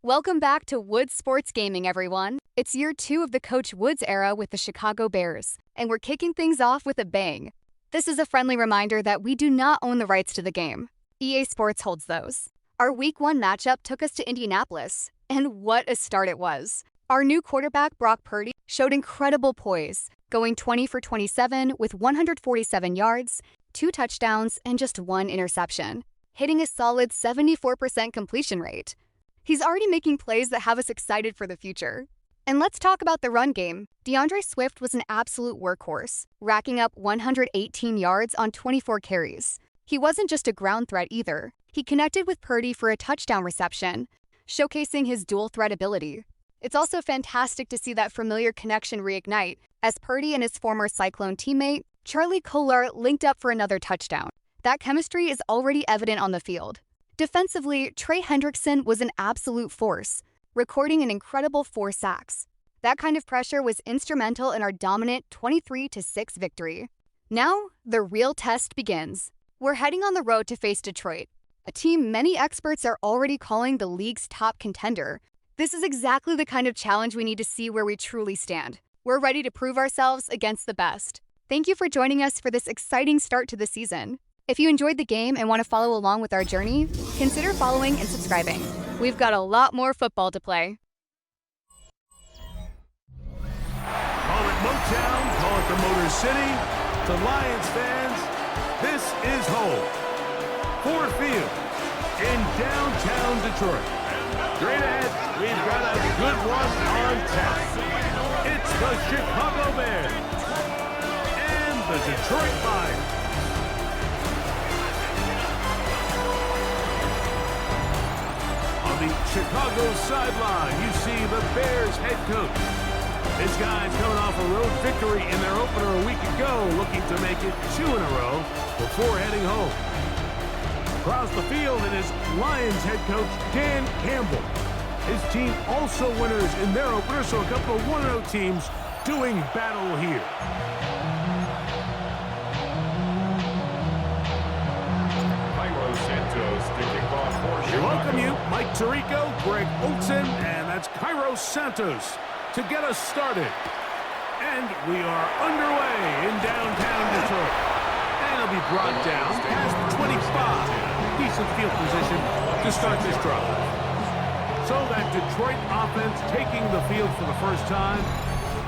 Welcome back to Woods Sports Gaming, everyone. It's year 2 of the Coach Woods era with the Chicago Bears, and we're kicking things off with a bang. This is a friendly reminder that we do not own the rights to the game. EA Sports holds those. Our Week 1 matchup took us to Indianapolis, and what a start it was. Our new quarterback, Brock Purdy, showed incredible poise, going 20 for 27 with 147 yards, 2 touchdowns, and just 1 interception, hitting a solid 74% completion rate. He's already making plays that have us excited for the future. And let's talk about the run game. DeAndre Swift was an absolute workhorse, racking up 118 yards on 24 carries. He wasn't just a ground threat either. He connected with Purdy for a touchdown reception, showcasing his dual threat ability. It's also fantastic to see that familiar connection reignite as Purdy and his former Cyclone teammate, Charlie Kolar, linked up for another touchdown. That chemistry is already evident on the field. Defensively, Trey Hendrickson was an absolute force, recording an incredible 4 sacks. That kind of pressure was instrumental in our dominant 23-6 victory. Now, the real test begins. We're heading on the road to face Detroit, a team many experts are already calling the league's top contender. This is exactly the kind of challenge we need to see where we truly stand. We're ready to prove ourselves against the best. Thank you for joining us for this exciting start to the season. If you enjoyed the game and want to follow along with our journey, consider following and subscribing. We've got a lot more football to play. Call it Motown, call it the Motor City. To Lions fans, this is home. Ford Field in downtown Detroit. Straight ahead, we've got a good one on tap. It's the Chicago Bears and the Detroit Lions. On the Chicago sideline, you see the Bears head coach. This guy's coming off a road victory in their opener a week ago, looking to make it 2 in a row before heading home. Across the field, it is Lions head coach Dan Campbell. His team also winners in their opener, so a couple of 1-0 teams doing battle here. We welcome you, Mike Tirico, Greg Olson, and that's Cairo Santos to get us started. And we are underway in downtown Detroit. And it'll be brought down past the 25. Decent field position to start this drive. So that Detroit offense taking the field for the first time.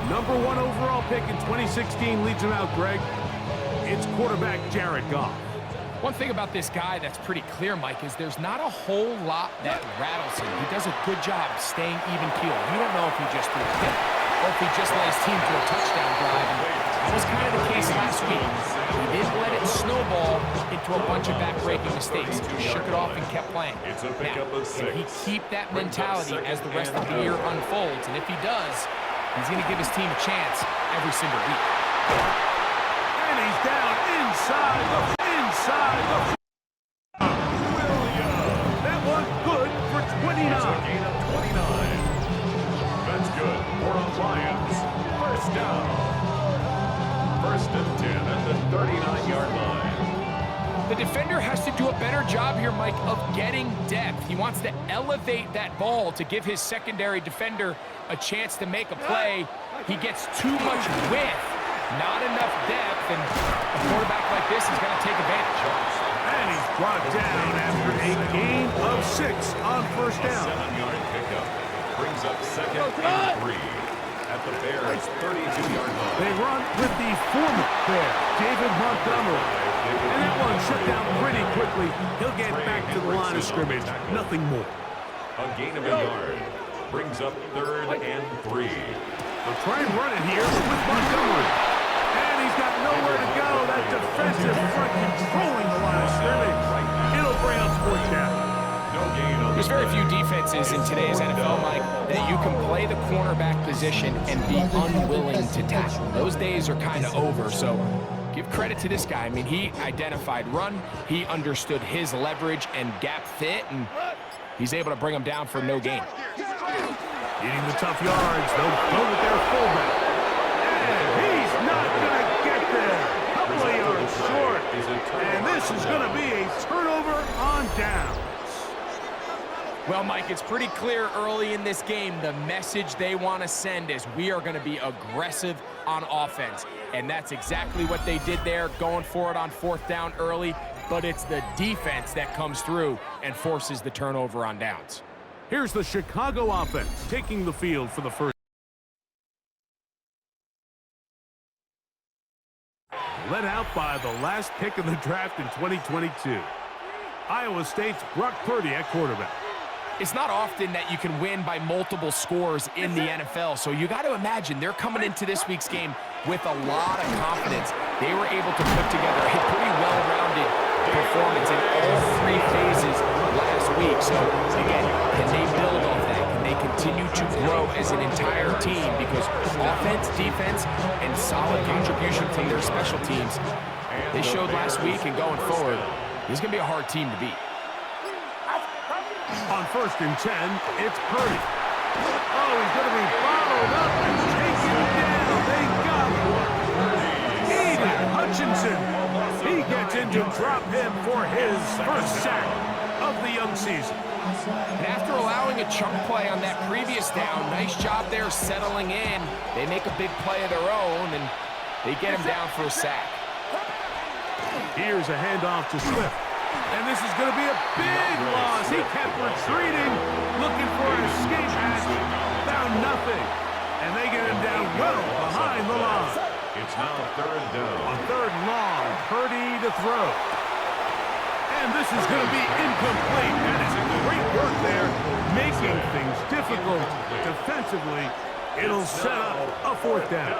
Number 1 overall pick in 2016 leads him out, Greg. It's quarterback Jared Goff. One thing about this guy that's pretty clear, Mike, is there's not a whole lot that rattles him. He does a good job staying even-keeled. You don't know if he just threw a pick or if he just led his team to a touchdown drive. And that was kind of the case last week. He didn't let it snowball into a bunch of back-breaking mistakes. He shook it off and kept playing. Now, can he keep that mentality as the rest of the year unfolds? And if he does, he's going to give his team a chance every single week. And he's down inside the that one good for 29. It's a gain of 29. That's good for the Lions. First down. 1st and 10 at the 39-yard line. The defender has to do a better job here, Mike, of getting depth. He wants to elevate that ball to give his secondary defender a chance to make a play. He gets too much width, not enough depth, and a quarterback like this is going to take advantage. And he's brought down after a gain of 6 on 1st down. 7-yard pickup brings up 2nd and 3 at the Bears' 32-yard line. They run with the former Bear, David Montgomery. And that one shut down pretty quickly. He'll get back to the line of scrimmage. Nothing more. A gain of a yard brings up 3rd and 3. They'll try and run it here with Montgomery. And he's got nowhere to go. That defensive front controlling the line of scrimmage. It'll bring up 4th down. There's very few defenses in today's NFL, Mike, that you can play the cornerback position and be unwilling to tackle. Those days are kind of over, so give credit to this guy. I mean, he identified run, he understood his leverage and gap fit, and he's able to bring him down for no gain. Eating the tough yards, they'll go with their fullback. And he's not going to get there. Couple of yards short. And this is going to be a turnover on downs. Well, Mike, it's pretty clear early in this game the message they want to send is we are going to be aggressive on offense. And that's exactly what they did there, going for it on 4th down early. But it's the defense that comes through and forces the turnover on downs. Here's the Chicago offense taking the field for the first. Led out by the last pick of the draft in 2022. Iowa State's Brock Purdy at quarterback. It's not often that you can win by multiple scores in the NFL, so you got to imagine they're coming into this week's game with a lot of confidence. They were able to put together a pretty well-rounded performance in all 3 phases last week. So, again, can they build off that? Can they continue to grow as an entire team? Because offense, defense, and solid contribution from their special teams, they showed last week, and going forward, this is going to be a hard team to beat. On 1st and 10, it's Purdy. Oh, he's going to be followed up and taken down. They got him. Aiden Hutchinson. He gets in to drop him for his first sack of the young season. And after allowing a chunk play on that previous down, nice job there settling in. They make a big play of their own, and they get him down for a sack. Here's a handoff to Swift. And this is going to be a big loss. He kept retreating, looking for an escape hatch. Found nothing. And they get him down well behind the line. It's now 3rd down. On 3rd and long, Purdy to throw. And this is going to be incomplete. That is great work there, making things difficult defensively. It'll set up a 4th down.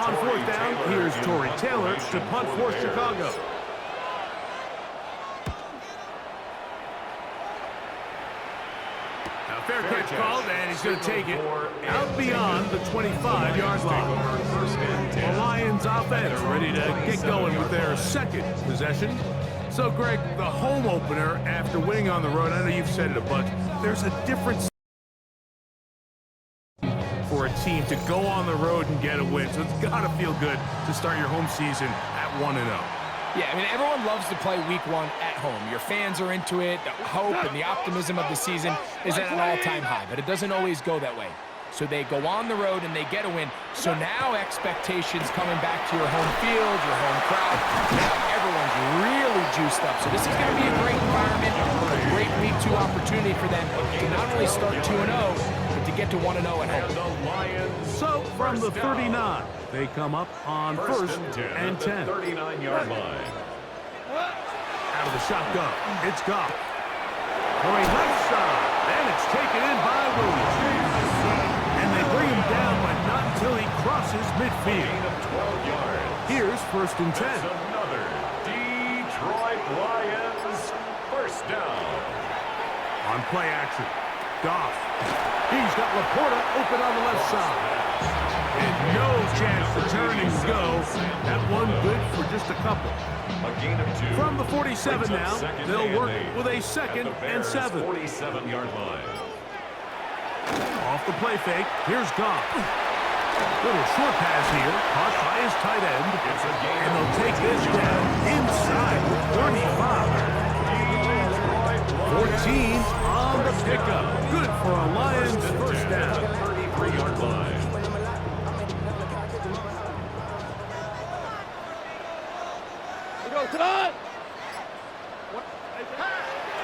On 4th down, here's Torrey Taylor to punt for Chicago. Fair catch called, and he's going to take it out beyond the 25-yard line. The Lions offense ready to get going with their 2nd possession. So, Greg, the home opener after winning on the road, I know you've said it a bunch, there's a difference for a team to go on the road and get a win. So it's got to feel good to start your home season at 1-0. Yeah, I mean, everyone loves to play week 1 at home. Your fans are into it. The hope and the optimism of the season is at an all-time high, but it doesn't always go that way. So they go on the road and they get a win. So now expectations coming back to your home field, your home crowd. Now everyone's really juiced up. So this is going to be a great environment, a great week 2 opportunity for them to not only start 2-0, but to get to 1-0 at home. So from the 39, they come up on 1st and 10. 39-yard line. Out of the shotgun, it's Goff. Going left side, and it's taken in by Williams. And they bring him down, but not until he crosses midfield. 12 yards. Here's 1st and 10. That's another Detroit Lions 1st down. On play action, Goff. He's got Laporta open on the left side. And no chance to turn and go. That one good for just a couple. A gain of 2. From the 47 now, they'll work with a 2nd and 7. 47-yard line. Off the play fake, here's Goff. Little short pass here, caught by his tight end. And they'll take this down inside the 35. 14 on the pickup. Good for a Lions 1st down. 33-yard line.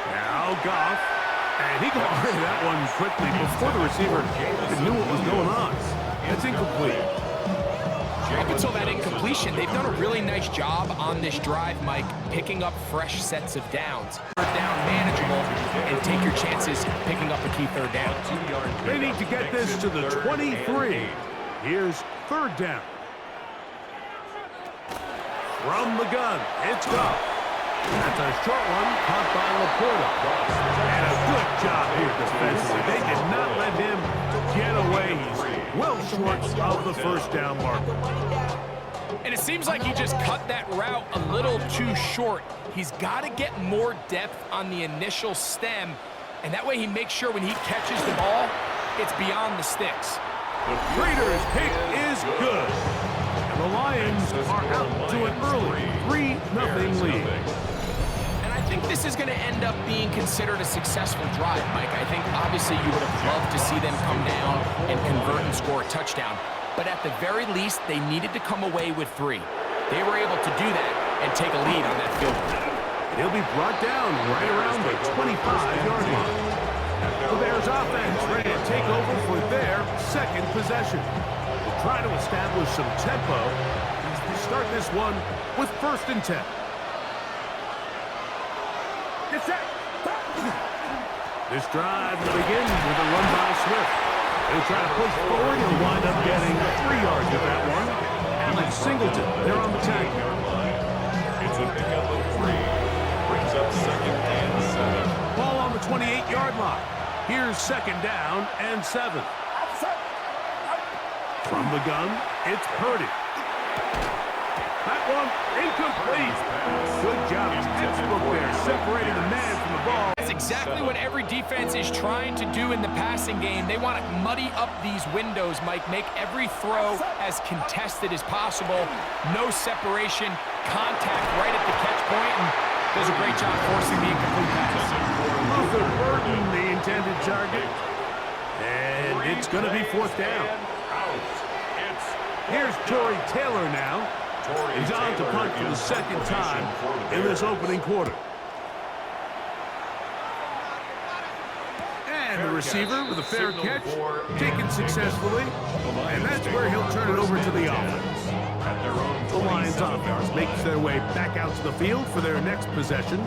Now Goff, and he got rid of that one quickly before the receiver knew what was going on. It's incomplete. Up until that incompletion, they've done a really nice job on this drive, Mike, picking up fresh sets of downs. 3rd down manageable, and take your chances picking up a key 3rd down. They need to get this to the 23. Here's 3rd down. From the gun, it's Goff. That's a short one, caught by Laporta. And a good job here defensively. They did not let him get away. He's well short of the 1st down marker. And it seems like he just cut that route a little too short. He's got to get more depth on the initial stem, and that way he makes sure when he catches the ball, it's beyond the sticks. The Raiders' pick is good. And the Lions are out to an early 3-0 lead. And I think think this is going to end up being considered a successful drive, Mike. I think obviously you would have loved to see them come down and convert and score a touchdown. But at the very least, they needed to come away with 3. They were able to do that and take a lead on that field goal. He'll be brought down right around the 25-yard line. The Bears offense ready to take over for their second possession. They'll try to establish some tempo as they start this one with 1st and 10. This drive will begin with a run by Swift. He'll try to push forward. He'll wind up getting 3 yards with that one. Alex Singleton, they're on the tackle. It's a pickup of 3. Brings up 2nd and 7. Ball on the 28-yard line. Here's 2nd down and 7. From the gun, it's Purdy. That one incomplete. Good job. Textbook there, separating the man from the ball. That's exactly what every defense is trying to do in the passing game. They want to muddy up these windows, Mike, make every throw as contested as possible. No separation, contact right at the catch point, and does a great job forcing the incomplete pass. Luther Burton, the intended target. And it's going to be 4th down. Here's Torrey Taylor now. He's on to punt for the 2nd time in this opening quarter. And the receiver with a fair catch, taken successfully. And that's where he'll turn it over to the offense. The Lions offense makes their way back out to the field for their next possession.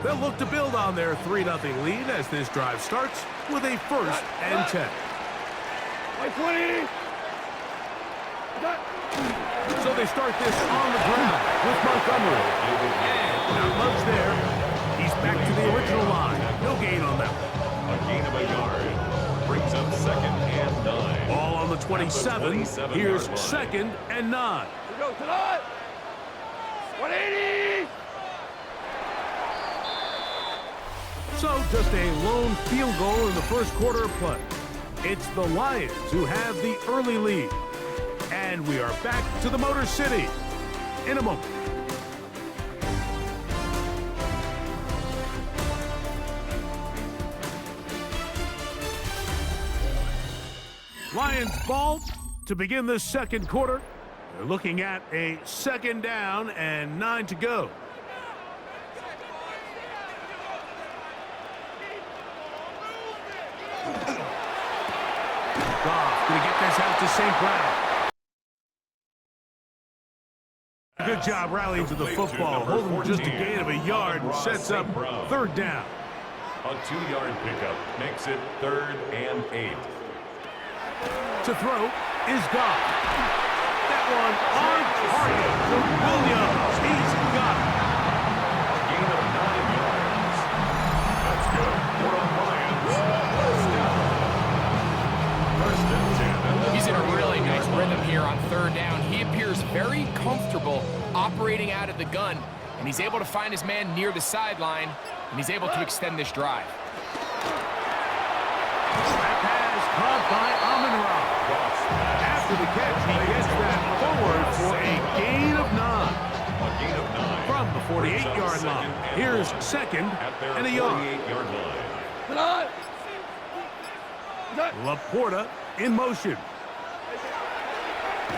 They'll look to build on their 3-0 lead as this drive starts with a 1st and 10. So they start this on the ground with Montgomery. And not much there. He's back to the original line. No gain on that one. A gain of a yard. Brings up 2nd and 9. Ball on the 27. Here's 2nd and 9. Here goes tonight. 180. So just a lone field goal in the first quarter of play. It's the Lions who have the early lead. And we are back to the Motor City in a moment. Lions ball to begin this second quarter. They're looking at a 2nd down and 9 to go. Goff going to get this out to St. Brown. Good job rallying to the football, holding just a gain of a yard and sets up 3rd down. A 2-yard pickup makes it 3rd and 8. To throw is Goff. That one on target to Williams. He's got it. A gain of 9 yards. That's good. For the Lions. 1st and 10. He's in a really nice rhythm here on 3rd down. He appears very comfortable operating out of the gun, and he's able to find his man near the sideline, and he's able to extend this drive. That pass caught by Amon-Ra. After the catch, he gets that forward for a gain of 9. A gain of 9. From the 48-yard line. Here's 2nd and a yard. 48-yard line. Tonight. Laporta in motion.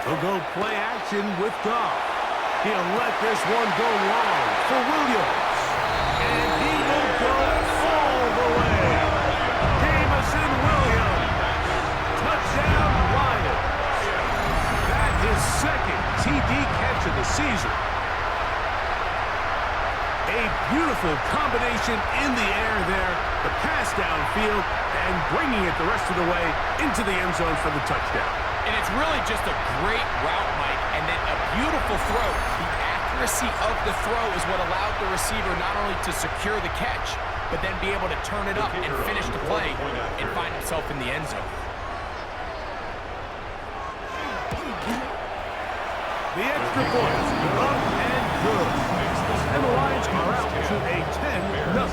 He'll go play action with Goff. He'll let this one go long for Williams. And he will go all the way. Jamison Williams. Touchdown Lions. That is 2nd TD catch of the season. A beautiful combination in the air there. The pass downfield and bringing it the rest of the way into the end zone for the touchdown. And it's really just a great route, Mike, and then a beautiful throw. The accuracy of the throw is what allowed the receiver not only to secure the catch, but then be able to turn it up and finish the play and find himself in the end zone. The extra point up and good. And the Lions are out to a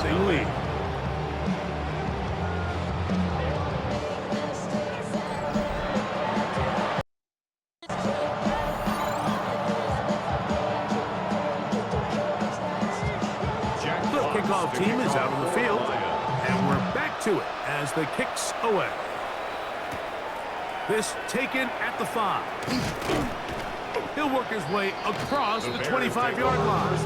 10-0 lead. as the kick's away. This taken at the 5. He'll work his way across the 25-yard line.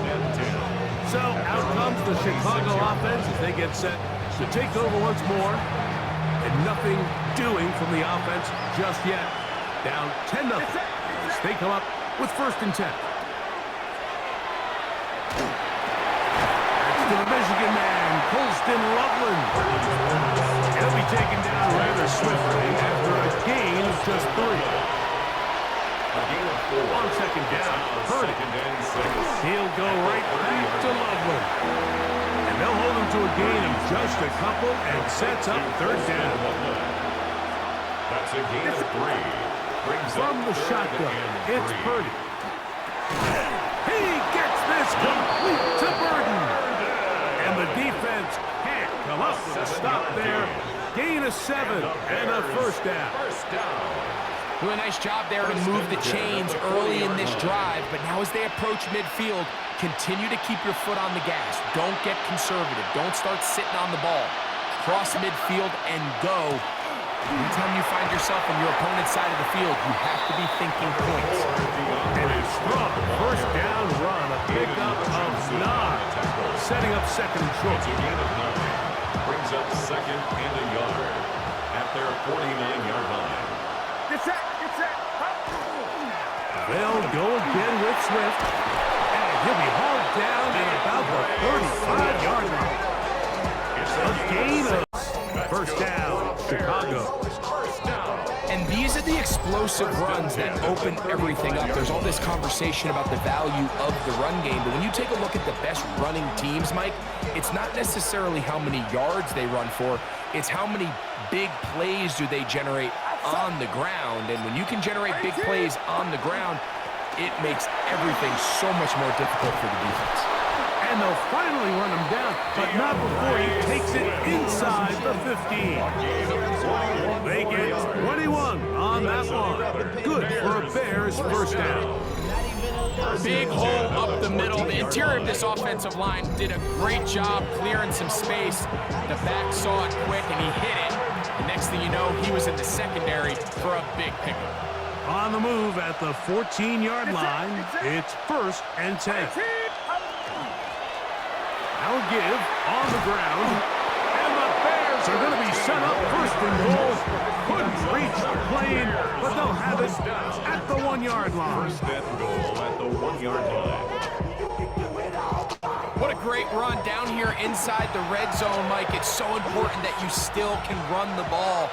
So out comes the Chicago offense as they get set to take over once more. And nothing doing from the offense just yet. Down 10-0 as they come up with 1st and 10. That's to the Michigan man, Colston Loveland. He'll be taken down rather swiftly after a gain of just 3. On 2nd down, Purdy. He'll go right back to Loveland. And they'll hold him to a gain of just a couple and sets up 3rd down. That's a gain of 3. From the shotgun, it's Purdy. He gets this complete to Burden. And the defense can't come up with a stop there. Gain of 7 and a 1st down. Do a nice job there to move the chains early in this drive, but now as they approach midfield, continue to keep your foot on the gas. Don't get conservative. Don't start sitting on the ball. Cross midfield and go. Anytime you find yourself on your opponent's side of the field, you have to be thinking points. And a strong 1st down run, a pickup of 9, setting up 2nd and short. Brings up 2nd and a yard at their 49-yard line. They'll go again with Swift, and he'll be hauled down at about the 35-yard line. A gain of 1st down, Chicago. And these are the explosive runs that open everything up. There's all this conversation about the value of the run game, but when you take a look at the best running teams, Mike, it's not necessarily how many yards they run for, it's how many big plays do they generate on the ground. And when you can generate big plays on the ground, it makes everything so much more difficult for the defense. And they'll finally run him down, but not before he takes it inside the 15. They get 21 on that one. Good for a Bears 1st down. Big hole up the middle. The interior of this offensive line did a great job clearing some space. The back saw it quick, and he hit it. The next thing you know, he was in the secondary for a big pickup. On the move at the 14-yard line, it's 1st and 10. Now a give on the ground, and the Bears are going to be set up 1st and goal. Couldn't reach the plane, but they'll have it at the 1-yard line. 1st and goal at the 1-yard line. What a great run down here inside the red zone, Mike. It's so important that you still can run the ball.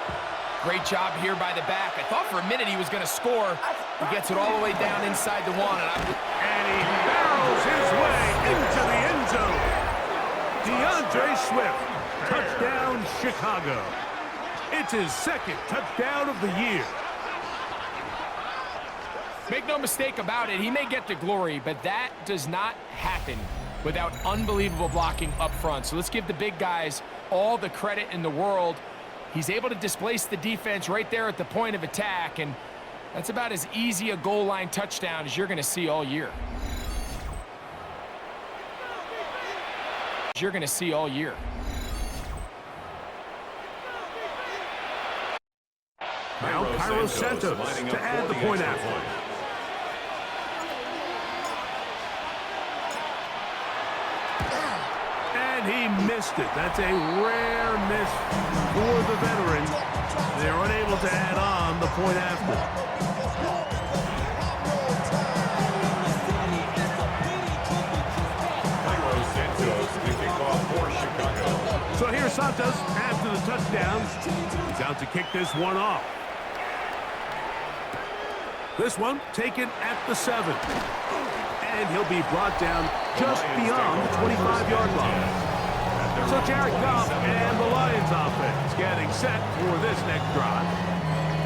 Great job here by the back. I thought for a minute he was going to score. He gets it all the way down inside the 1. And he barrels his way into the end zone. DeAndre Swift, touchdown Chicago. It's his 2nd touchdown of the year. Make no mistake about it, he may get the glory, but that does not happen without unbelievable blocking up front. So let's give the big guys all the credit in the world. He's able to displace the defense right there at the point of attack, and that's about as easy a goal line touchdown as you're going to see all year. Now Cairo Santos to add the point after. And he missed it. That's a rare miss for the veteran. They're unable to add on the point after. So here's Santos after the touchdown. He's out to kick this one off. This one taken at the 7. And he'll be brought down just beyond the 25-yard line. So Jared Goff and the Lions offense getting set for this next drive.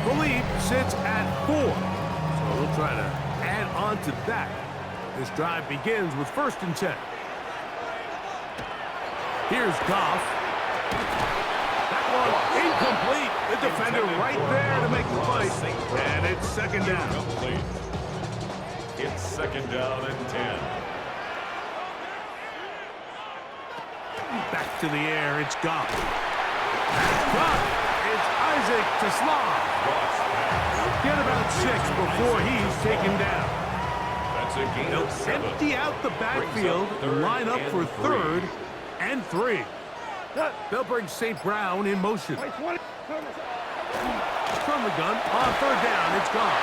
The lead sits at 4. So they'll try to add on to that. This drive begins with 1st and 10. Here's Goff. That one incomplete. The defender right there to make the play. And it's 2nd down. It's 2nd down and 10. Back to the air, it's Goff. Caught. It's Isaac to Slav. Get about 6 before he's taken down. That's a gain of 7. Empty out the backfield and line up for 3rd and 3. They'll bring St. Brown in motion. From the gun, on 3rd down, it's gone.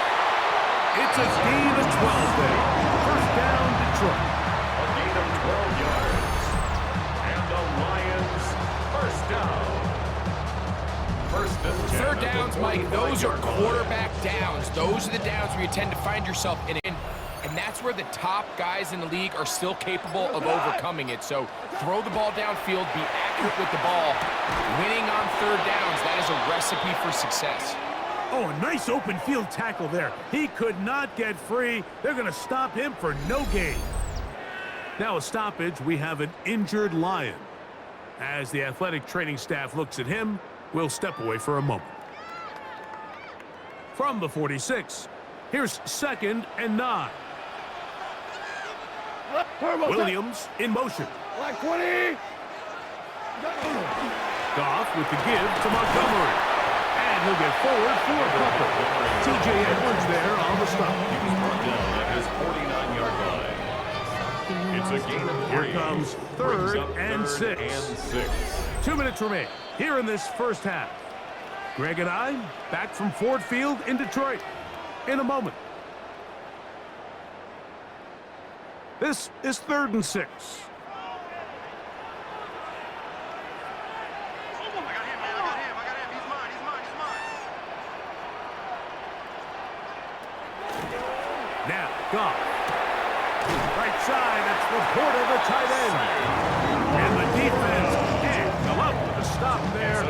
It's a gain of 12 there. First down, Detroit. A gain of 12 yards. And the Lions, first down. First and 10. Third downs, Mike, those are quarterback downs. Those are the downs where you tend to find yourself in. And that's where the top guys in the league are still capable of overcoming it. So throw the ball downfield, be accurate with the ball. Winning on 3rd downs, that is a recipe for success. Oh, a nice open field tackle there. He could not get free. They're going to stop him for no gain. Now a stoppage, we have an injured Lion. As the athletic training staff looks at him, we'll step away for a moment. From the 46, here's 2nd and 9. Williams in motion. Like 20. Goff with the give to Montgomery. And he'll get forward for a couple. T.J. Edwards there on the stop. He was brought down at his 49-yard line. It's a gain of 3. Here comes 3rd and 6. 2 minutes remain here in this first half. Greg and I back from Ford Field in Detroit in a moment. This is 3rd and 6. Now, Goff. Right side, it's Laporta, the tight end. And the defense can't come up with a stop there.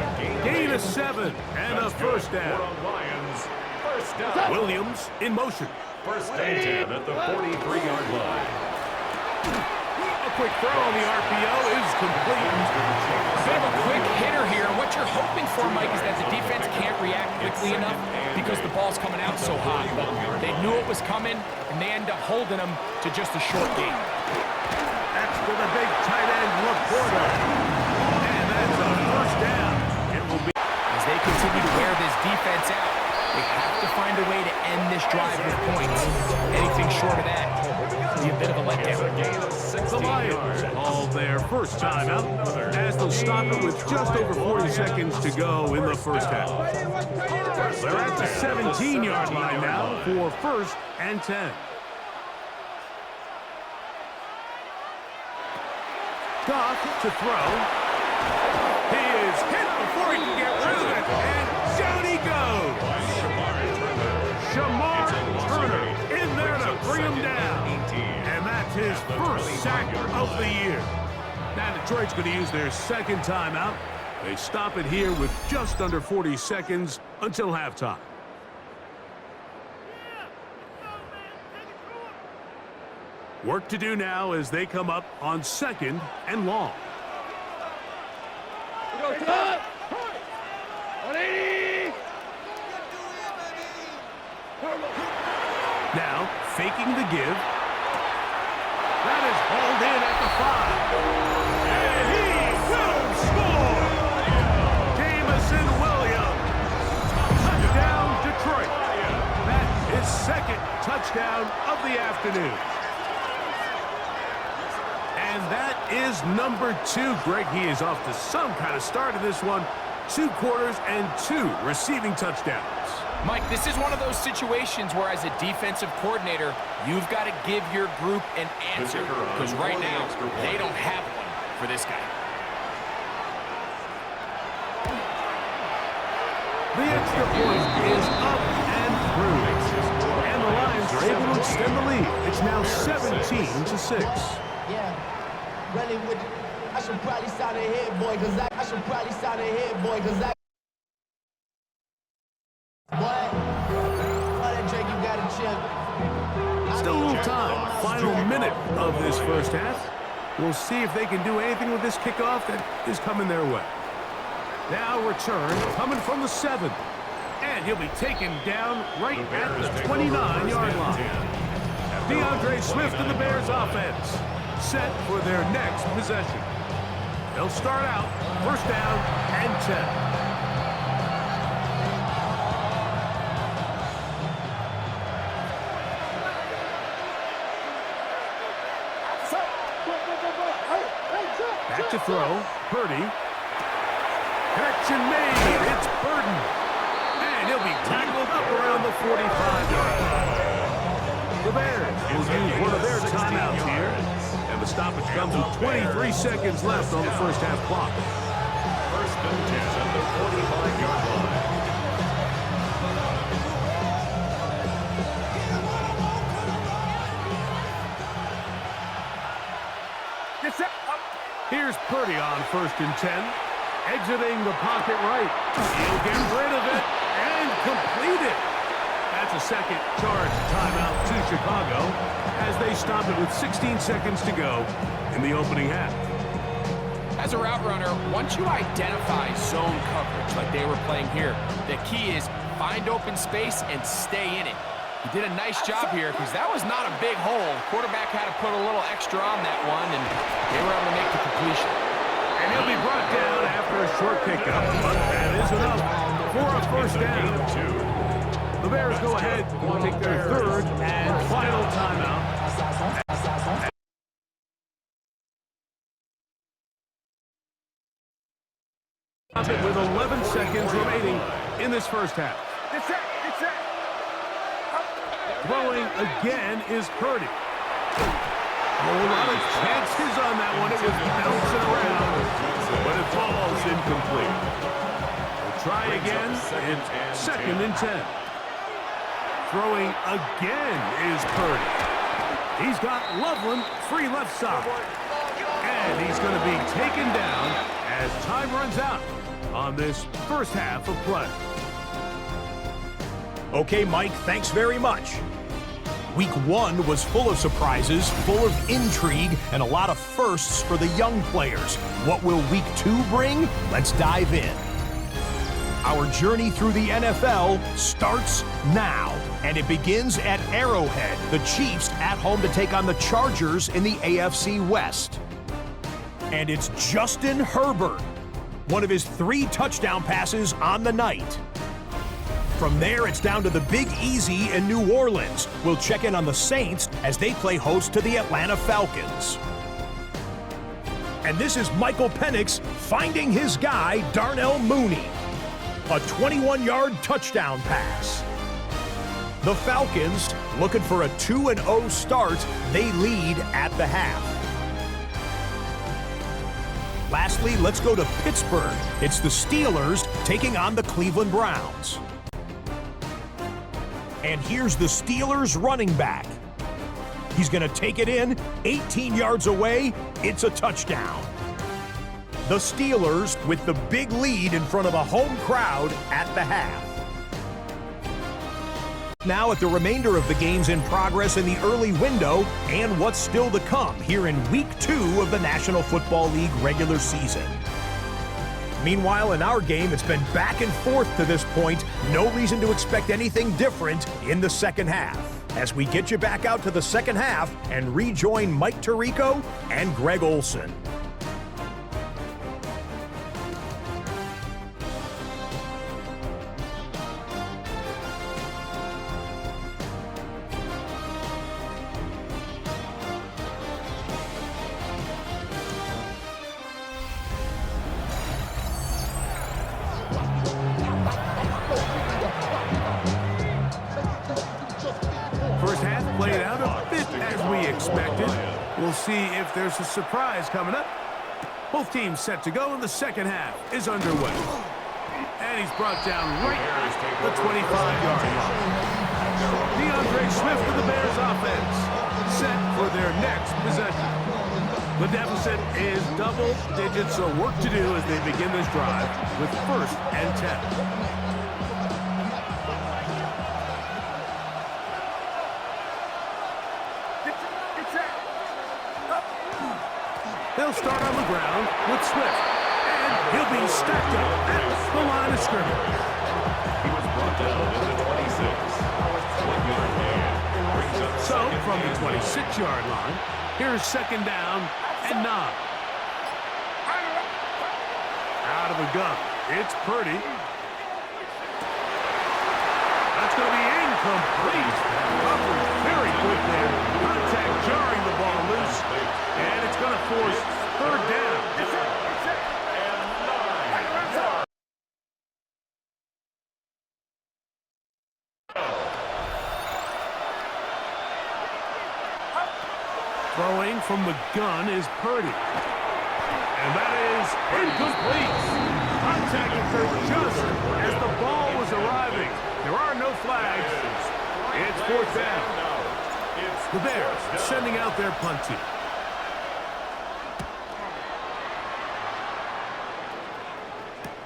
Gain of 7 and a first down. Lions, first down. Williams in motion. First and 10 at the 43-yard line. A quick throw on the RPO is complete. Bit of a quick hitter here. What you're hoping for, Mike, is that the defense can't react quickly enough because the ball's coming out so hot. But they knew it was coming, and they end up holding them to just a short gain. That's to the big tight end, Laporta. And that's a first down. It will be. As they continue to wear this defense out, they have to find a way to end this drive with points. Anything short of that will be a bit of a letdown. The Lions call their first time out as they'll stop it with just over 40 seconds to go in the first half. They're at the 17-yard line now for 1st and 10. Goff to throw. He is hit before he can get rid of it, and down he goes. Shamar Turner in there to bring him down. And that's his first sack of the year. Now Detroit's going to use their 2nd timeout. They stop it here with just under 40 seconds until halftime. Work to do now as they come up on 2nd and long. Go, Todd. 180. Now, faking the give. That is hauled in at the 5. And he will score! Jamison Williams. Touchdown, Detroit. That is 2nd touchdown of the afternoon. And that is number 2. Greg, he is off to some kind of start in this one. 2 quarters and 2 receiving touchdowns. Mike, this is one of those situations where as a defensive coordinator, you've got to give your group an answer. Because right now, they don't have one for this guy. The extra point is up and through. And the Lions are able to extend the lead. It's now 17-6. Yeah, really with I should probably sign a head boy, cause I should probably sign a head boy, cause I what? Oh, that Drake, you got a chip. Still a little time. Final minute of this first half. We'll see if they can do anything with this kickoff that is coming their way. Now return coming from the 7. And he'll be taken down right at the 29-yard line. DeAndre Swift and the Bears offense set for their next possession. They'll start out first down and 10. to throw. Purdy. Connection made. It's Burton. And he'll be tackled up around the 45-yard line. The Bears will use one of their timeouts here. And the stoppage comes with 23 seconds left on the first half clock. First and 10 at the 45-yard line. Here's Purdy on first and 10. Exiting the pocket right. He'll get rid of it and complete it. That's a second charge timeout to Chicago as they stop it with 16 seconds to go in the opening half. As a route runner, once you identify zone coverage like they were playing here, the key is find open space and stay in it. He did a nice job here because that was not a big hole. Quarterback had to put a little extra on that one, and they were able to make the completion. And he'll be brought down after a short pickup. But that is enough for a first down. The Bears go ahead and take their third and final timeout. With 11 seconds remaining in this first half. Throwing again is Purdy. A lot of chances on that one. It was bouncing around, but it falls incomplete. We'll try again. It's second and 10. Throwing again is Purdy. He's got Loveland free left side. And he's going to be taken down as time runs out on this first half of play. Okay, Mike, thanks very much. Week 1 was full of surprises, full of intrigue, and a lot of firsts for the young players. What will Week 2 bring? Let's dive in. Our journey through the NFL starts now, and it begins at Arrowhead. The Chiefs at home to take on the Chargers in the AFC West. And it's Justin Herbert, one of his 3 touchdown passes on the night. From there, it's down to the Big Easy in New Orleans. We'll check in on the Saints as they play host to the Atlanta Falcons. And this is Michael Penix finding his guy, Darnell Mooney. A 21-yard touchdown pass. The Falcons, looking for a 2-0 start, they lead at the half. Lastly, let's go to Pittsburgh. It's the Steelers taking on the Cleveland Browns. And here's the Steelers running back. He's going to take it in, 18 yards away, it's a touchdown. The Steelers with the big lead in front of a home crowd at the half. Now at the remainder of the games in progress in the early window and what's still to come here in Week 2 of the National Football League regular season. Meanwhile, in our game, it's been back and forth to this point. No reason to expect anything different in the second half. As we get you back out to the second half and rejoin Mike Tirico and Greg Olson. We'll see if there's a surprise coming up. Both teams set to go, and the second half is underway. And he's brought down right at the 25-yard line. DeAndre Swift of the Bears offense set for their next possession. The deficit is double digits, so work to do as they begin this drive with first and 10. They'll start on the ground with Swift, and he'll be stacked up at the line of scrimmage. He was brought down at the 26. 1 yard gain. Brings up So, from the 26-yard line, here's second down and 9. Out of the gun, it's Purdy. That's going to be incomplete. Covered very quick there. Contact jarring the ball loose. And it's going to force third down. Throwing from the gun is Purdy. And that is incomplete. Contact occurred just as the ball was arriving. There are no flags. It's fourth down. The Bears sending out their punt team.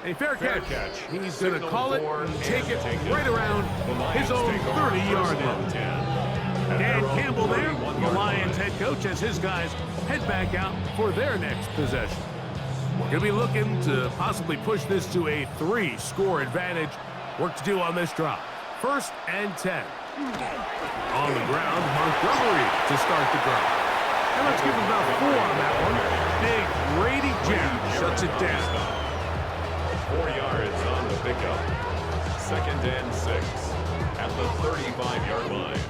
A fair catch. He's going to call it and take it right around his own 30-yard line. Dan Campbell there, the Lions head coach, as his guys head back out for their next possession. We're going to be looking to possibly push this to a 3-score advantage. Work to do on this drive. 1st and 10. On the ground, Montgomery to start the drive. And let's give him about 4 on that one. Big Grady Jarrett shuts it down. 4 yards on the pickup. 2nd and 6 at the 35-yard line.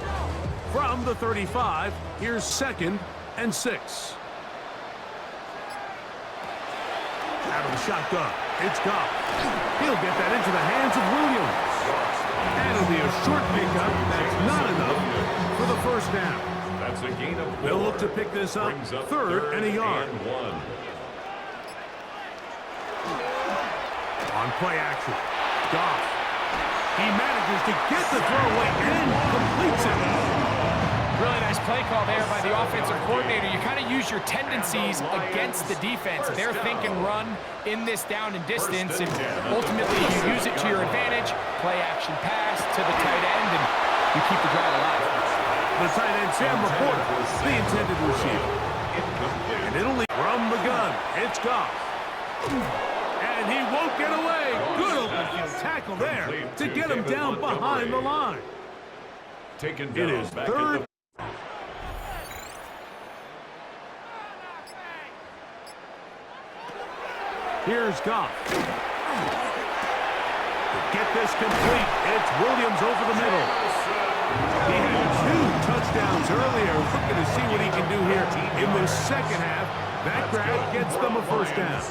From the 35, here's 2nd and 6. Out of the shotgun, it's Goff. He'll get that into the hands of Williams. And it'll be a short pickup. That's not enough for the 1st down. That's a gain of 4. They'll look to pick this up 3rd and a yard. And 1. On play action, Goff. He manages to get the throw away and completes it. Really nice play call there by the offensive coordinator. You kind of use your tendencies against the defense. They're thinking run in this down and distance, and ultimately you use it to your advantage. Play action pass to the tight end, and you keep the drive alive. The tight end, Sam Laporta, the intended receiver. And it'll lead from the gun. It's Goff. And he won't get away. Good open field tackle there to get him down behind the line. Taken It down is back 3rd. Here's Goff. To get this complete, it's Williams over the middle. He had 2 touchdowns earlier. Looking to see what he can do here in the 2nd half. That grab gets them a 1st down.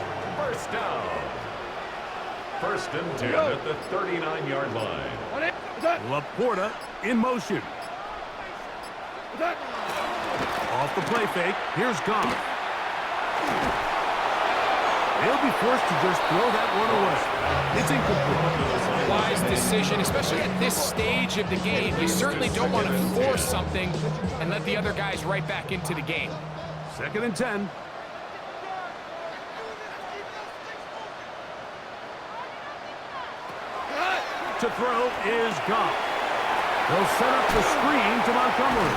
1st down. 1st and 10 at the 39-yard line. Laporta in motion. Off the play fake, here's Goff. He'll be forced to just throw that one away. It's incomplete. Wise decision, especially at this stage of the game. You certainly don't want to force something and let the other guys right back into the game. 2nd and 10. To throw is Goff. They'll set up the screen to Montgomery.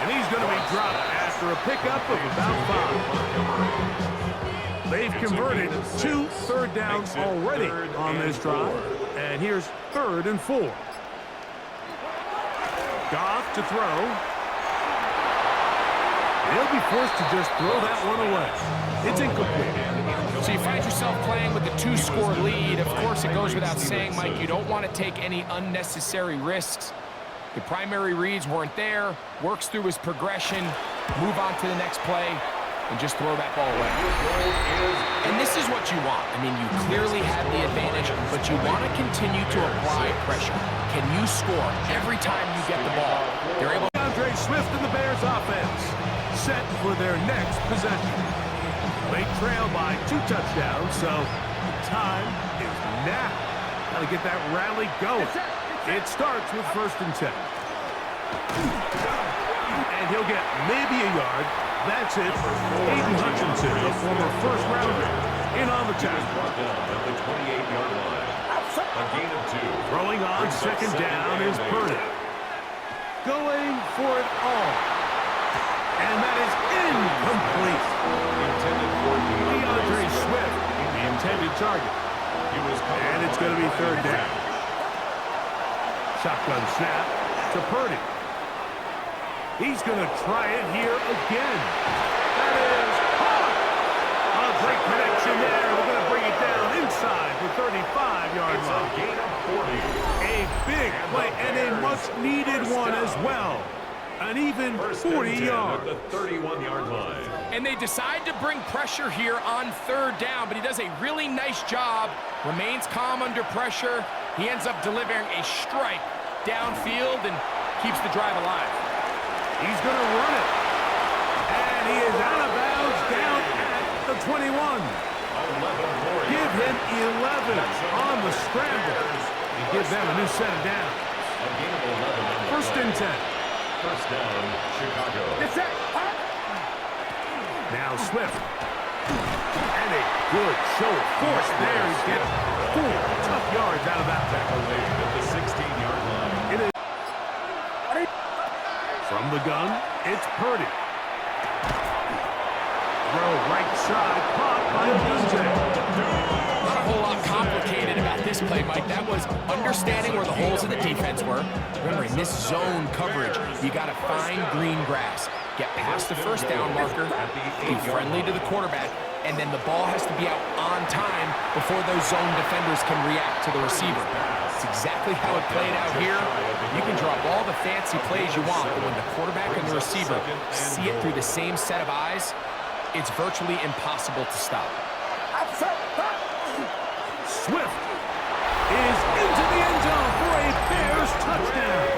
And he's going to be dropped after a pickup of about 5. They've converted 2 third downs already on this drive. And here's 3rd and 4. Goff to throw. He'll be forced to just throw that one away. It's incomplete. So you find yourself playing with a 2-score lead. Of course, it goes without saying, Mike, you don't want to take any unnecessary risks. The primary reads weren't there. Works through his progression. Move on to the next play. And just throw that ball away. And this is what you want. I mean, you clearly had the advantage, but you want to continue to apply pressure. Can you score every time you get the ball? They're able. Andre Swift and the Bears offense set for their next possession. They trail by 2 touchdowns, so time is now. Got to get that rally going. It starts with 1st and 10. And he'll get maybe a yard. That's it. Aiden Hutchinson, the former 1st-rounder, in on the tackle. Brought down at the 28-yard line. A gain of 2. Throwing on 2nd down is Purdy. Going for it all. And that is incomplete. Intended for DeAndre Swift, the intended target. And it's going to be 3rd down. Shotgun snap to Purdy. He's going to try it here again. That is caught. A great connection there. We're going to bring it down inside the 35-yard line. Gain of 40. A big play and a much-needed one as well. An even 40 yards. At the 31-yard line. And they decide to bring pressure here on 3rd down, but he does a really nice job. Remains calm under pressure. He ends up delivering a strike downfield and keeps the drive alive. He's going to run it. he is out of bounds down at the 21. Give him 11 on the scramble. And give them a new set of downs. First and 10. First down, Chicago. Now Swift. And a good show of force there. He's getting 4 tough yards out of that tackle. At the 16-yard line. It is from the gun, it's Purdy. Throw right side, caught by DJ. Not a whole lot complicated about this play, Mike. That was understanding where the holes in the defense were. Remember, in this zone coverage, you got to find green grass. Get past the first down marker, be friendly to the quarterback, and then the ball has to be out on time before those zone defenders can react to the receiver. It's exactly how it played out here. You can draw up all the fancy plays you want, but when the quarterback and the receiver see it through the same set of eyes, it's virtually impossible to stop. Swift is into the end zone for a Bears touchdown.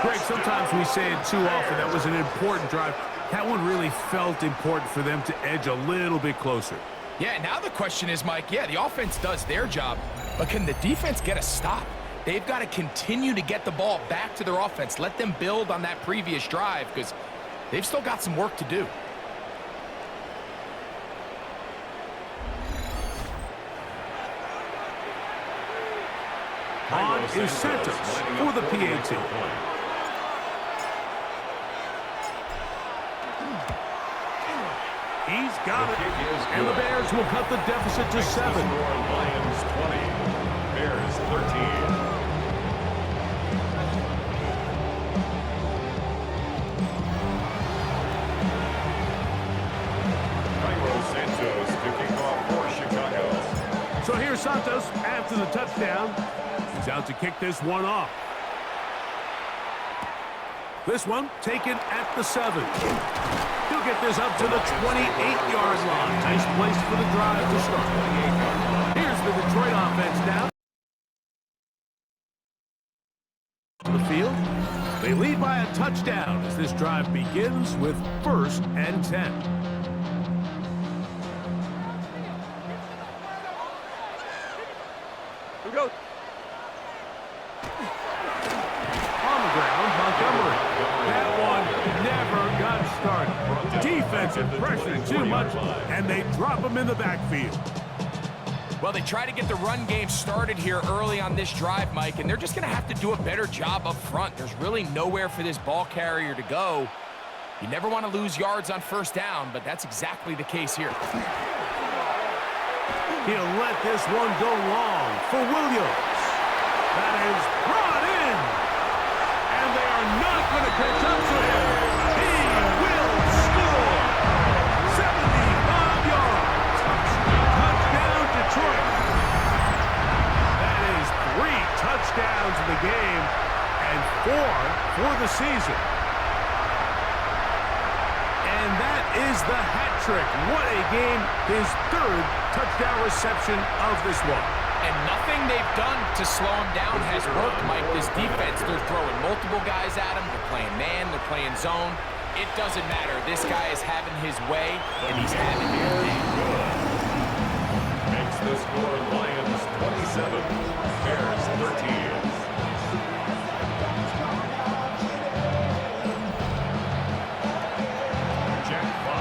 Greg, sometimes we say it too often. That was an important drive. That one really felt important for them to edge a little bit closer. Yeah, now the question is, Mike, yeah, the offense does their job, but can the defense get a stop? They've got to continue to get the ball back to their offense. Let them build on that previous drive because they've still got some work to do. On is Santos for the PAT. He's got it. And the Bears will cut the deficit to 7. Lions 20, Bears 13. Santos to kick off for Chicago. So here's Santos after the touchdown. He's out to kick this one off. This one taken at the 7. He'll get this up to the 28-yard line. Nice place for the drive to start. Here's the Detroit offense now. To the field. They lead by a touchdown as this drive begins with 1st and 10. Here we go. On the ground, Montgomery. That one never got started. Defensive pressure too much, and they drop him in the backfield. Well, they try to get the run game started here early on this drive, Mike, and they're just going to have to do a better job up front. There's really nowhere for this ball carrier to go. You never want to lose yards on 1st down, but that's exactly the case here. He'll let this one go long for Williams. That is brought in. And they are not going to catch up to him. He will score. 75 yards. Touchdown, Detroit. That is 3 touchdowns in the game and 4 for the season. And that is the hat trick. What a game. His 3rd touchdown reception of this one. And nothing they've done to slow him down has worked, Mike. This defense, they're throwing multiple guys at him. They're playing man, they're playing zone. It doesn't matter. This guy is having his way, and he's having his day. Makes the score Lions 27, Bears 13.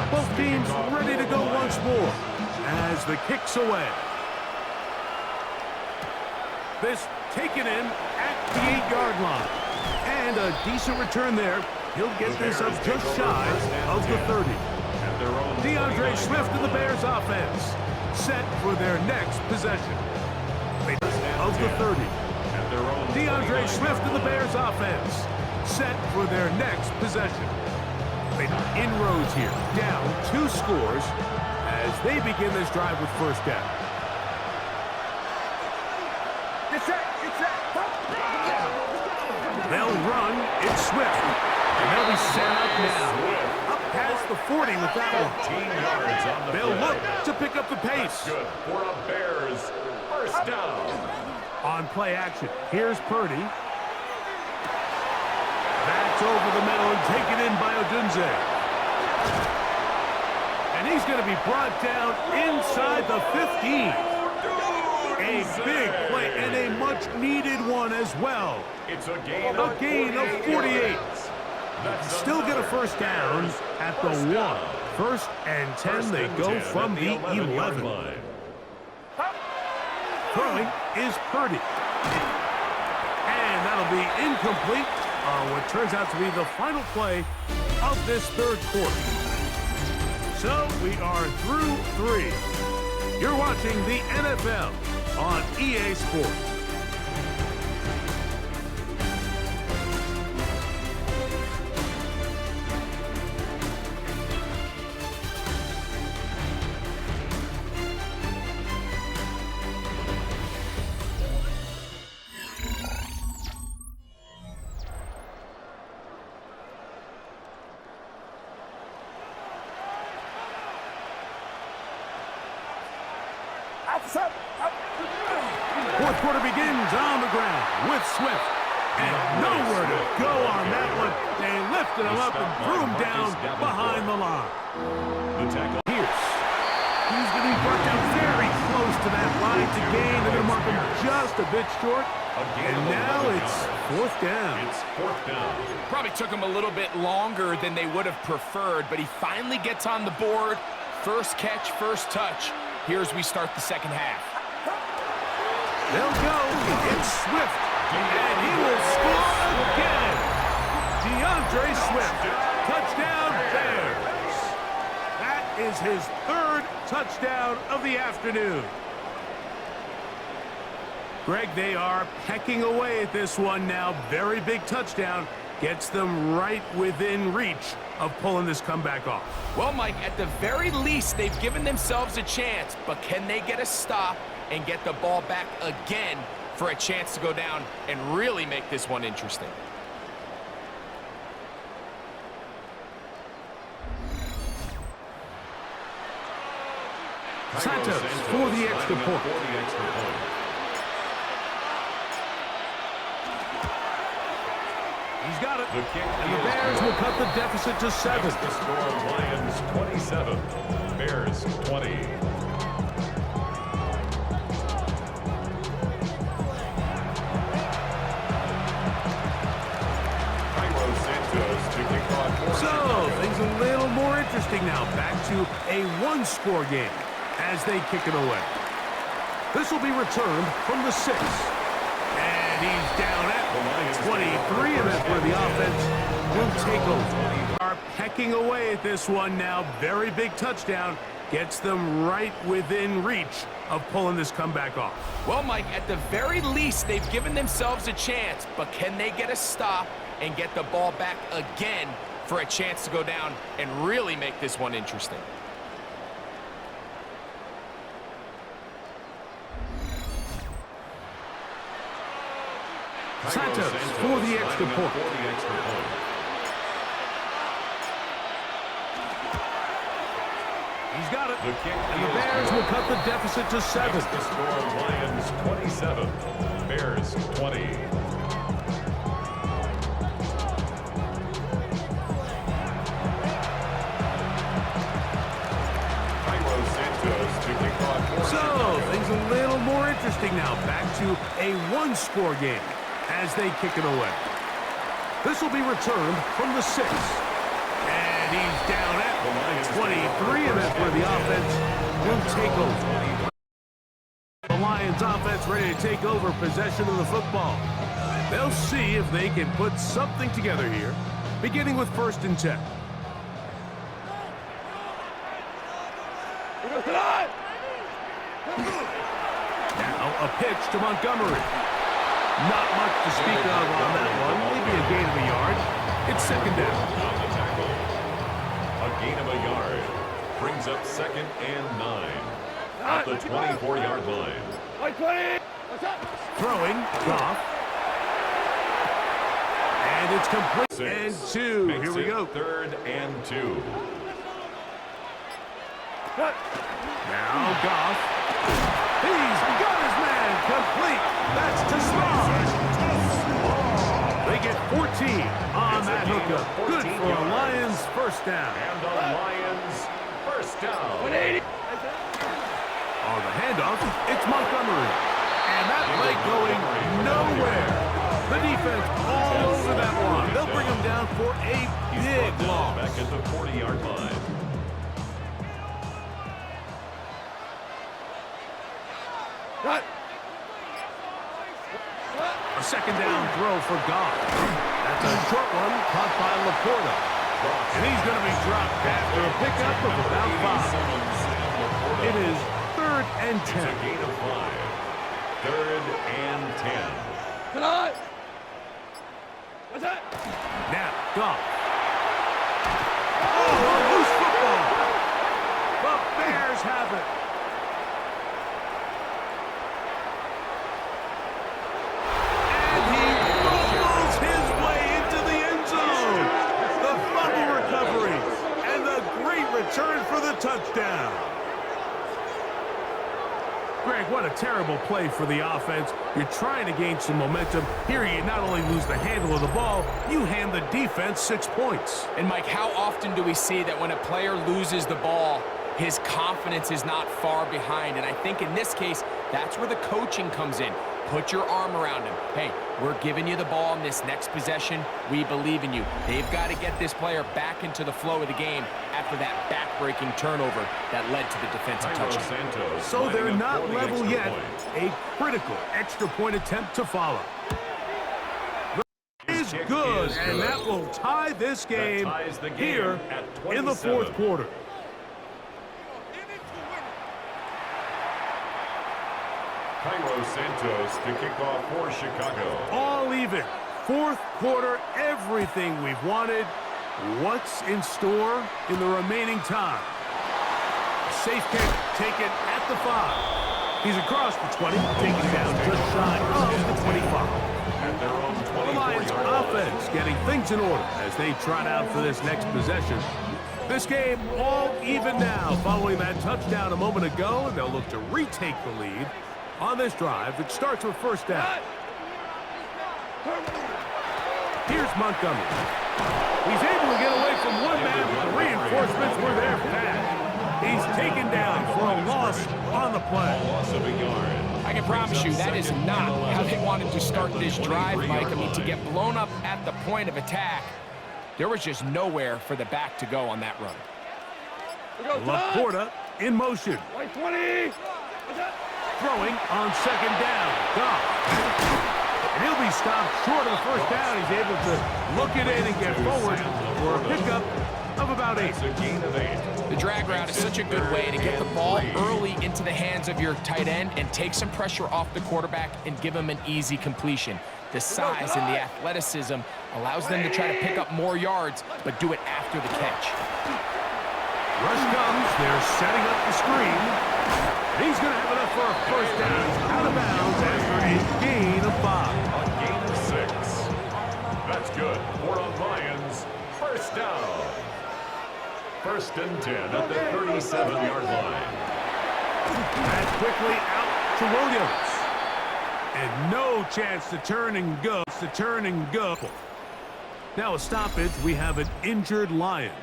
Both teams ready to go once more as the kick's away. This taken in at the 8-yard line. And a decent return there. He'll get this up just shy of the 30. DeAndre Swift and the Bears offense set for their next possession. Of the 30. DeAndre Swift and the Bears offense set for their next possession. Inroads here, down 2 scores as they begin this drive with 1st down. They'll run, it's Swift, and they'll be set up now. Up past the 40 with that one. They'll look to pick up the pace. Good for a Bears 1st down. On play action, here's Purdy. Back Gets over the middle and taken in by Odunze. And he's going to be brought down inside the 15. A big play and a much-needed one as well. It's a gain of 48. Still get a first down at the 1. First and 10, they go from the 11. Throwing is Purdy. And that'll be incomplete on what turns out to be the final play of this third quarter. So we are through 3. You're watching the NFL on EA Sports. Fourth quarter begins on the ground with Swift. And nowhere to go on that one. They lifted him up and threw him down behind the line. The tackle. Pierce. He's going to be brought down very close to that line to gain. They're going to mark him just a bit short. And now it's fourth down. It's fourth down. Probably took him a little bit longer than they would have preferred, but he finally gets on the board. First catch, first touch. Here as we start the second half. They'll go. It's Swift. And he will score again. DeAndre Swift. Touchdown Bears. That is his third touchdown of the afternoon. Greg, they are pecking away at this one now. Very big touchdown. Gets them right within reach of pulling this comeback off. Well, Mike, at the very least, they've given themselves a chance, but can they get a stop and get the ball back again for a chance to go down and really make this one interesting? Santos for the extra point. He's got it. And the Bears will cut the deficit to 7. Next to score, Lions 27, Bears 20. So, things a little more interesting now. Back to a one-score game as they kick it away. This will be returned from the 6. And he's down at 23, and that's where the offense will take over. Are pecking away at this one now. Very big touchdown. Gets them right within reach of pulling this comeback off. Well, Mike, at the very least, they've given themselves a chance, but can they get a stop and get the ball back again for a chance to go down and really make this one interesting? Santos for the extra point. He's got it. And the Bears will cut the deficit to 7. Next to score, Lions 27, Bears 20. So, things a little more interesting now. Back to a one-score game as they kick it away. This will be returned from the 6. And he's down at 23, and that's where the offense will take over. The Lions offense ready to take over possession of the football. They'll see if they can put something together here, beginning with 1st and 10. Now a pitch to Montgomery. Not much to speak of on that one. Maybe a gain of a yard. It's 2nd down. On the tackle, a gain of a yard. Brings up 2nd and 9 at the 24-yard line. Throwing, Goff. And it's complete. And 2. Here we go. 3rd and 2. Now Goff. He's got his man complete. That's to Small. They They get 14 on that hookup. Good for a Lions first down. And the Lions first down. 180. On the handoff, it's Montgomery. And that play going nowhere. The defense all over that one. They'll bring him down for a big loss. Back at the 40-yard line. Cut. A second down throw for Goff. That's a short one caught by Laporta. And he's going to be dropped after a pickup of about 5. It is 3rd and 10. It's a gain of 5. 3rd and 10. Come on. What's that? Now, Goff. Oh, a loose football. The Bears have it. And he fumbles his way into the end zone. The fumble recovery and the great return for the touchdown. Greg, what a terrible play for the offense. You're trying to gain some momentum. Here you not only lose the handle of the ball, you hand the defense 6 points. And Mike, how often do we see that when a player loses the ball, his confidence is not far behind? And I think in this case, that's where the coaching comes in. Put your arm around him. Hey, we're giving you the ball in this next possession. We believe in you. They've got to get this player back into the flow of the game after that back-breaking turnover that led to the defensive touchdown. So they're not level yet. A critical extra point attempt to follow. Is good, and that will tie this game here in the 4th quarter. Cairo Santos to kick off for Chicago. All even. 4th quarter, everything we've wanted. What's in store in the remaining time? A safe kick taken at the 5. He's across the 20, taken down just shy of the 25. At their own 24-yard The Lions offense getting things in order as they trot out for this next possession. This game all even now following that touchdown a moment ago, and they'll look to retake the lead on this drive that starts with 1st down. Here's Montgomery. He's able to get away from one man, but the reinforcements were there fast. He's taken down for a loss on the play. Loss of a yard. I can promise you that is not how they wanted to start this drive, Mike. I mean, to get blown up at the point of attack, there was just nowhere for the back to go on that run. Laporta in motion. 120. Throwing on 2nd down. Goff. And he'll be stopped short of the 1st down. He's able to look it in and get forward for a pickup of about 8. It's a gain of 8. The drag route is such a good way to get the ball early into the hands of your tight end and take some pressure off the quarterback and give him an easy completion. The size and the athleticism allows them to try to pick up more yards, but do it after the catch. Rush comes. They're setting up the screen. He's going to have enough for a 1st down. Out of bounds after a gain of 5. A gain of 6. That's good. For the Lions, 1st down. 1st and 10 at the 37-yard line. That's quickly out to Williams. And no chance to turn and go. Now a stoppage. We have an injured Lion.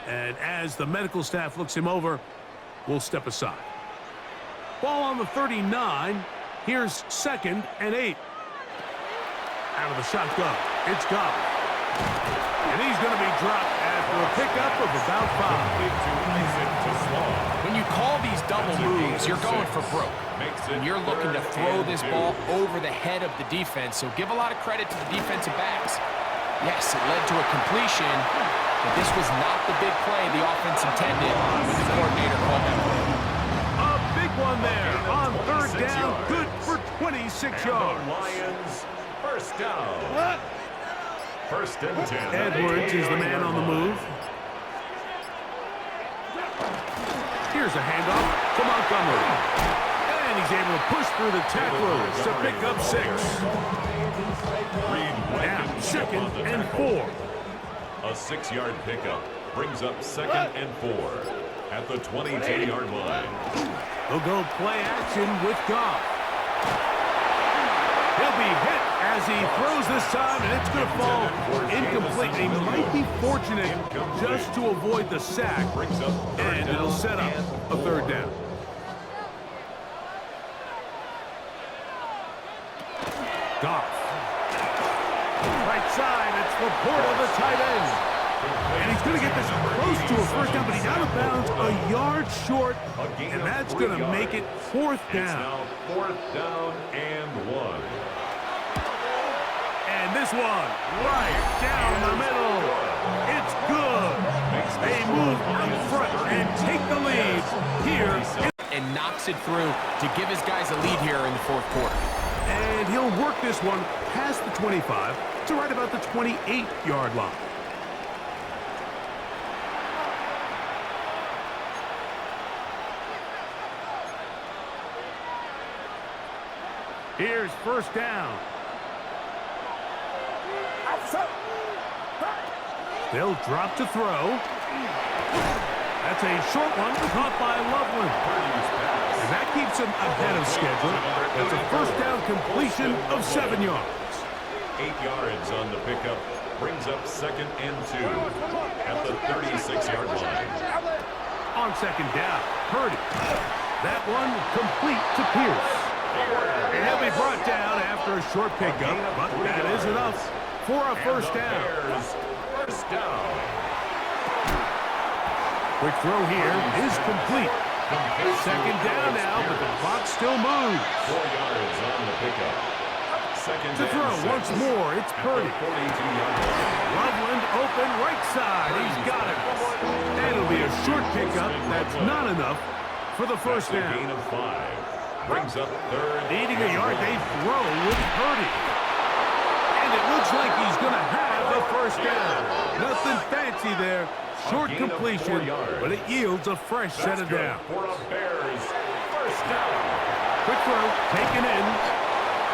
And as the medical staff looks him over, we'll step aside. Ball on the 39. Here's 2nd and 8. Out of the shotgun. It's Goff. And he's going to be dropped after a pickup of about 5. When you call these double moves, you're going for broke. And you're looking to throw this ball over the head of the defense, so give a lot of credit to the defensive backs. Yes, it led to a completion, but this was not the big play the offense intended when the coordinator called that play. A big one there on 3rd down, good for 26 yards. Lions, 1st down. 1st and 10. Edwards is the man on the move. Here's a handoff to Montgomery. And he's able to push through the tacklers to pick up 6. Now 2nd and 4. A 6-yard pickup brings up 2nd and 4 at the 22-yard line. They'll go play action with Goff. He'll be hit as as he throws this time, and it's going to fall incomplete. He might be fortunate just to avoid the sack, and it'll set up a third down. Goff. Right side, it's Laporta, the tight end. And he's going to get this close to a first down, but he's out of bounds a yard short, and that's going to make it fourth down. It's now 4th down and 1. And this one, right down the middle. It's good. They move up front and take the lead here. And knocks it through to give his guys a lead here in the fourth quarter. And he'll work this one past the 25 to right about the 28-yard line. Here's first down. They'll drop to throw. That's a short one caught by Loveland. And that keeps him ahead of schedule. That's a first down completion of 7 yards. 8 yards on the pickup. Brings up 2nd and 2 at the 36-yard line. On second down, Purdy. That one complete to Pierce. And he'll be brought down after a short pickup, but that is enough for a first down. First down. Quick throw here is complete. Second down now, but the clock still moves. 4 yards on the pickup. Second To throw once more, it's Purdy. 42-yard line. Loveland open right side. He's got it. And it'll be a short pickup. That's not enough for the first That's a down. gain of 5. Brings up 3rd. Needing a yard, they throw with Purdy. And it looks like he's going to have a first down. Nothing fancy there. Short completion, but it yields a fresh set of downs. For a Bears first down. Quick throw, taken in.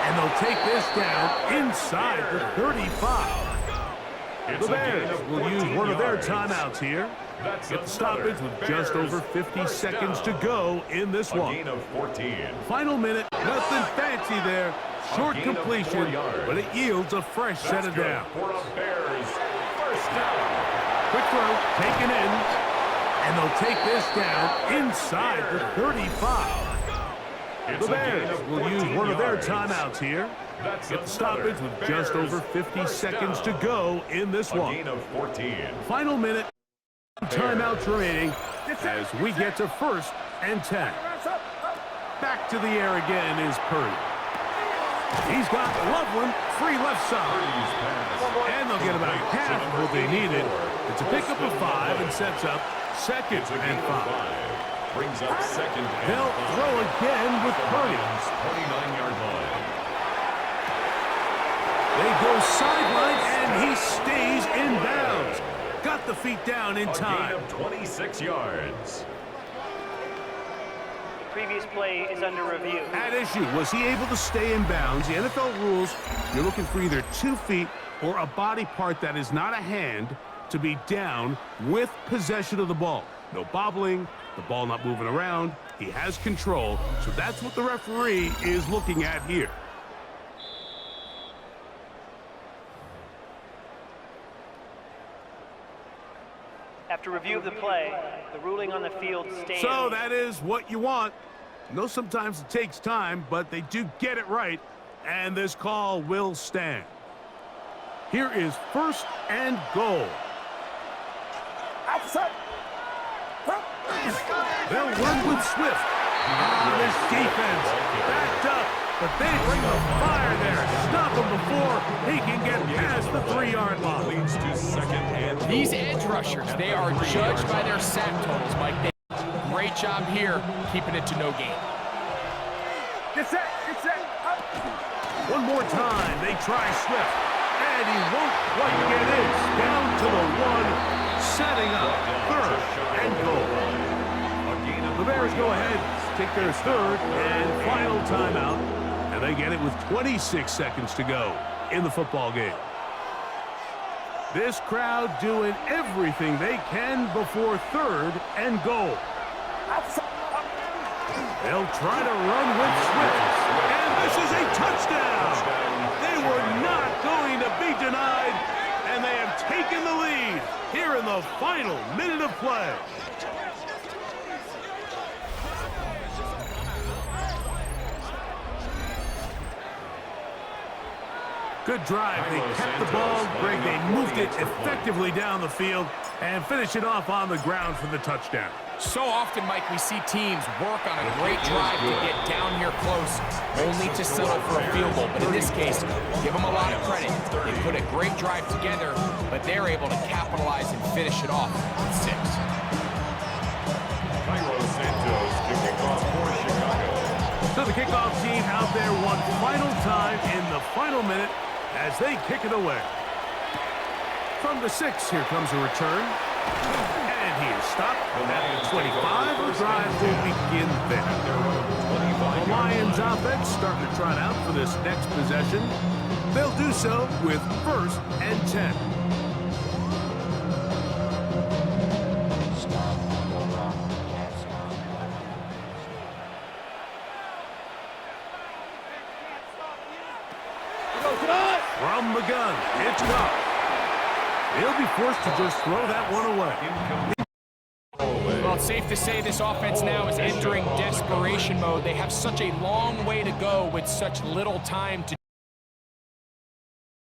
And they'll take this down inside the 35. The Bears will use one of their timeouts here. Get the stoppage with just over 50 seconds to go in this one. Gain of 14. Final minute, nothing fancy there. Short completion, but it yields a fresh set of downs. For a Bears first down. Quick throw, taken in. And they'll take this down inside the 35. The Bears will use one of their timeouts here. Get the stoppage with just over 50 seconds to go in this one. Gain of 14. Final minute, timeouts remaining as we get to 1st and 10. Back to the air again is Purdy. He's got Loveland free left side. And they'll get about half of what they needed. It's a pickup of 5 and sets up 2nd and 5. Brings up 2nd and 5. They'll throw again with Purdy. 29-yard line. They go sideline, and he stays in bounds. Got the feet down in time. A gain of 26 yards. Previous play is under review. At issue, was he able to stay in bounds? The NFL rules, you're looking for either 2 feet or a body part that is not a hand to be down with possession of the ball. No bobbling, the ball not moving around. He has control, so that's what the referee is looking at here. After review of the play, the ruling on the field stands. So that is what you want. I know sometimes it takes time, but they do get it right, and this call will stand. Here is 1st and goal. They'll run with Swift. This defense backed up, but they bring the fire there. Stop him before he can get past the 3-yard line. Leads to 2nd and 2. These edge rushers, they are judged by their sack totals, Mike. Great job here, keeping it to no gain. Get set, get set. One more time, they try Swift, and he won't quite get in. Down to the 1, setting up 3rd and goal. The Bears go ahead, take their 3rd and final timeout, and they get it with 26 seconds to go in the football game. This crowd doing everything they can before 3rd and goal. They'll try to run with Swift, and this is a touchdown. They were not play. Good drive. They kept the ball. Greg, they moved it effectively down the field and finished it off on the ground for the touchdown. So often, Mike, we see teams work on a great drive to get down here close, only to settle for a field goal. But in this case, give them a lot of credit. They put a great drive together, but they're able to capitalize and finish it off with 6. Santos kicking off for Chicago. So the kickoff team out there one final time in the final minute as they kick it away. From the 6, here comes a return. And he is stopped at the 25. The drive will begin there. The Lions offense starting to trot out for this next possession. They'll do so with 1st and 10. From the gun, it's Cobb. He'll be forced to just throw that one away. Well, it's safe to say this offense now is entering desperation mode. They have such a long way to go with such little time to